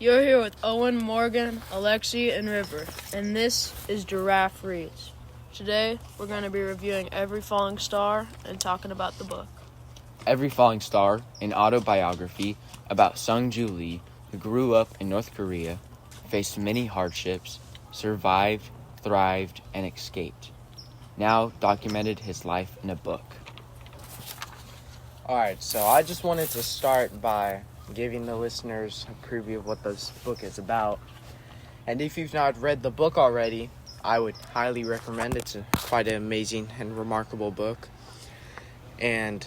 You're here with Owen, Morgan, Alexi, and River, and this is Giraffe Reads. Today, we're going to be reviewing Every Falling Star and talking about the book. Every Falling Star, an autobiography about Sung-Ju Lee, who grew up in North Korea, faced many hardships, survived, thrived, and escaped. Now documented his life in a book. Alright, so I just wanted to start by giving the listeners a preview of what this book is about. And if you've not read the book already, I would highly recommend it. It's quite an amazing and remarkable book. And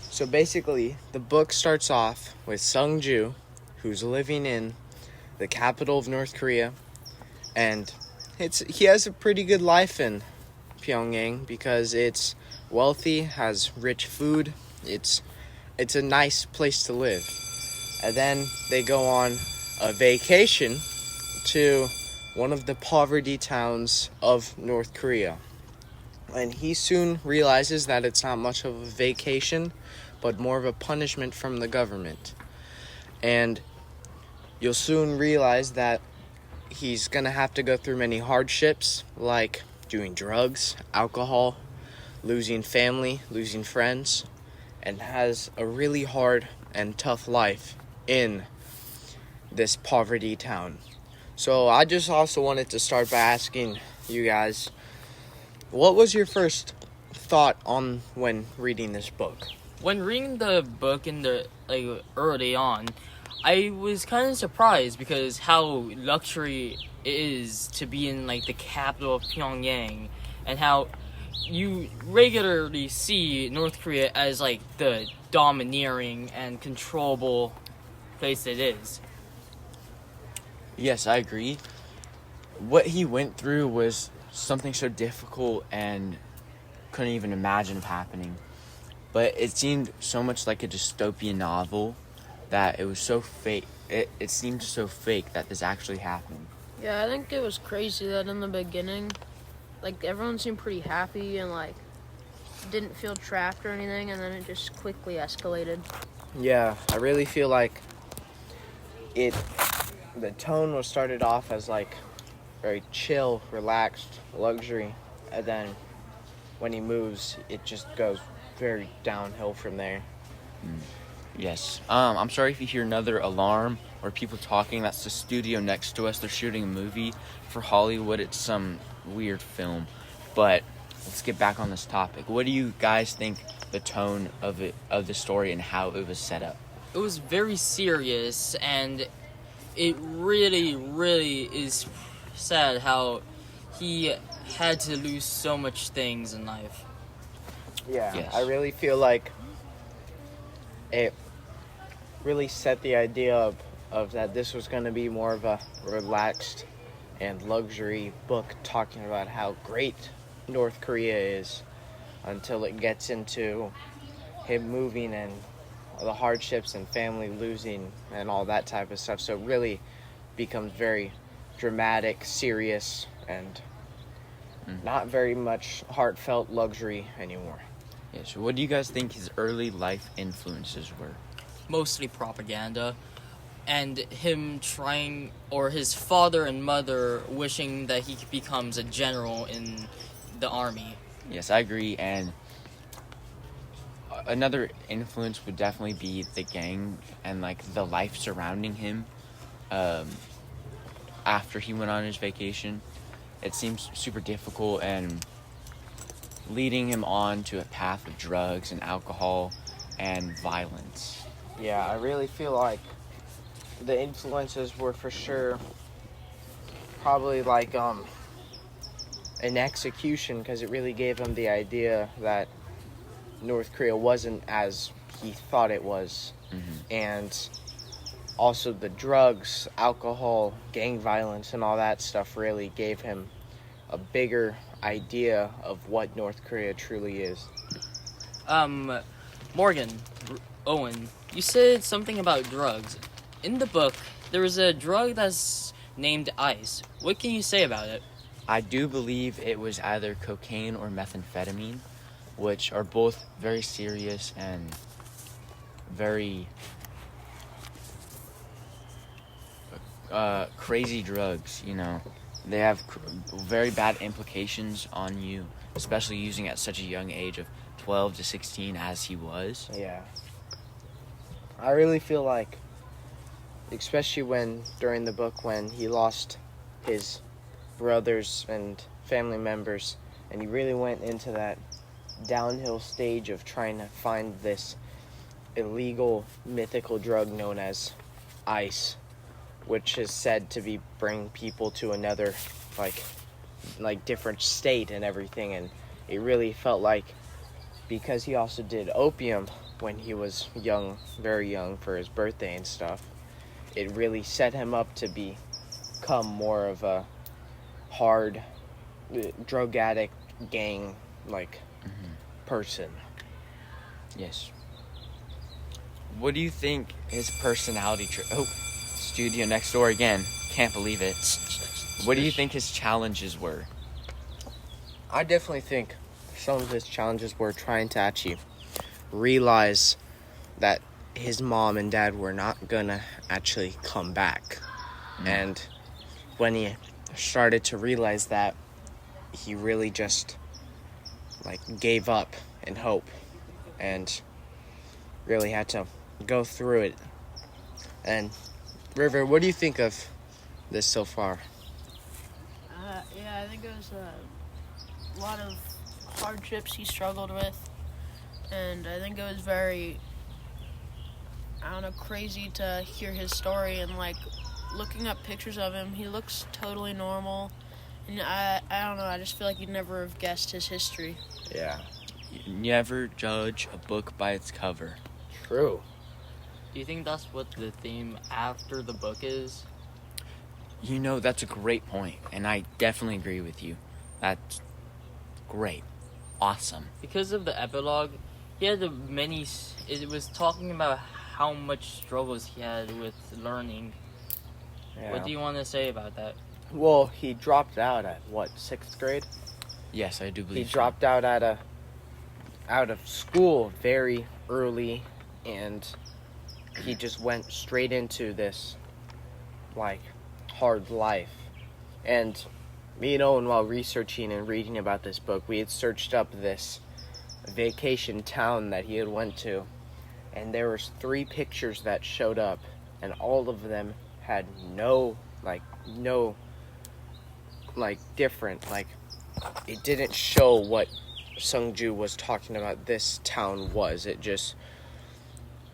so basically, the book starts off with Sung-Ju, who's living in the capital of North Korea. And he has a pretty good life in Pyongyang because it's wealthy, has rich food. It's a nice place to live. And then they go on a vacation to one of the poverty towns of North Korea. And he soon realizes that it's not much of a vacation, but more of a punishment from the government. And you'll soon realize that he's going to have to go through many hardships, like doing drugs, alcohol, losing family, losing friends, and has a really hard and tough life in this poverty town. So I just also wanted to start by asking you guys, what was your first thought on when reading this book? When reading the book early on, I was kind of surprised because how luxury it is to be in the capital of Pyongyang, and how you regularly see North Korea as the domineering and controllable place it is. Yes, I agree. What he went through was something so difficult and couldn't even imagine happening. But it seemed so much like a dystopian novel that it was so fake. It seemed so fake that this actually happened. Yeah, I think it was crazy that in the beginning, everyone seemed pretty happy and, didn't feel trapped or anything, and then it just quickly escalated. Yeah, I really feel like the tone was started off as very chill, relaxed, luxury, and then when he moves, it just goes very downhill from there. Yes. I'm sorry if you hear another alarm or people talking. That's the studio next to us. They're shooting a movie for Hollywood. It's some weird film. But let's get back on this topic. What do you guys think the tone of the story and how it was set up? It was very serious, and it really, really is sad how he had to lose so much things in life. Yeah, Yes. I really feel like it really set the idea of that this was going to be more of a relaxed and luxury book talking about how great North Korea is, until it gets into him moving and the hardships and family losing and all that type of stuff. So it really becomes very dramatic, serious, and not very much heartfelt luxury anymore. Yeah, so what do you guys think his early life influences were? Mostly propaganda, and him trying, or his father and mother wishing that he becomes a general in the army. Yes, I agree. And another influence would definitely be the gang and the life surrounding him after he went on his vacation. It seems super difficult and leading him on to a path of drugs and alcohol and violence. Yeah, I really feel like the influences were for sure probably an execution, because it really gave him the idea that North Korea wasn't as he thought it was. And also the drugs, alcohol, gang violence, and all that stuff really gave him a bigger idea of what North Korea truly is. Morgan, Owen, you said something about drugs. In the book, there was a drug that's named ice. What can you say about it? I do believe it was either cocaine or methamphetamine, which are both very serious and very crazy drugs, they have very bad implications on you, especially using at such a young age of 12 to 16 as he was. Yeah. I really feel like, especially during the book, when he lost his brothers and family members, and he really went into that downhill stage of trying to find this illegal mythical drug known as ice, which is said to bring people to another like different state and everything. And it really felt like, because he also did opium when he was young, very young, for his birthday and stuff, it really set him up to become more of a hard drug addict gang person. Yes. What do you think his personality studio next door again. Can't believe it. What do you think his challenges were? I definitely think some of his challenges were trying to actually realize that his mom and dad were not gonna actually come back. And when he started to realize that, he really just gave up in hope and really had to go through it. And River, what do you think of this so far? Yeah, I think it was a lot of hardships he struggled with, and I think it was very, crazy to hear his story. And looking up pictures of him, he looks totally normal, and I don't know, I just feel like you'd never have guessed his history. Yeah. You never judge a book by its cover. True. Do you think that's what the theme after the book is? That's a great point, and I definitely agree with you. That's great. Awesome. Because of the epilogue, he had it was talking about how much struggles he had with learning. Yeah. What do you want to say about that? Well, he dropped out at 6th grade? Yes, I do He believe so. dropped out out of school very early, and he just went straight into this hard life. And and while researching and reading about this book, we had searched up this vacation town that he had went to, and there was 3 pictures that showed up, and all of them had no different, it didn't show what Sungju was talking about this town was. It just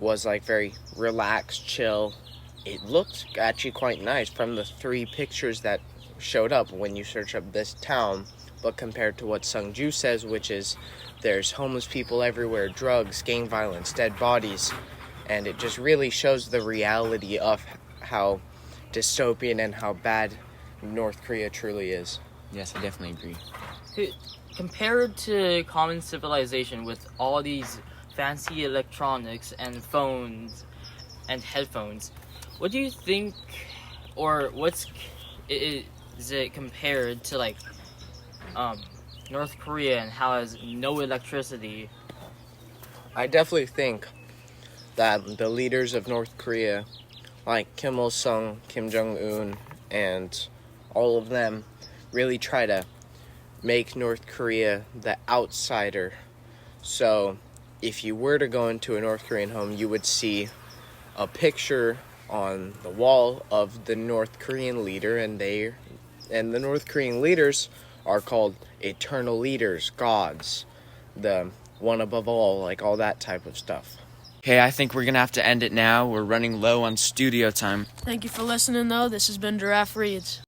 was very relaxed, chill. It looked actually quite nice from the 3 pictures that showed up when you search up this town, but compared to what Sungju says, which is there's homeless people everywhere, drugs, gang violence, dead bodies, and it just really shows the reality of how dystopian and how bad North Korea truly is. Yes, I definitely agree. Compared to common civilization with all these fancy electronics and phones and headphones, what do you think, or is it compared to North Korea and how it has no electricity? I definitely think that the leaders of North Korea, like Kim Il-sung, Kim Jong-un, and all of them, really try to make North Korea the outsider. So if you were to go into a North Korean home, you would see a picture on the wall of the North Korean leader, and the North Korean leaders are called eternal leaders, gods, the one above all, all that type of stuff. Okay, I think we're gonna have to end it now. We're running low on studio time. Thank you for listening, though. This has been Giraffe Reads.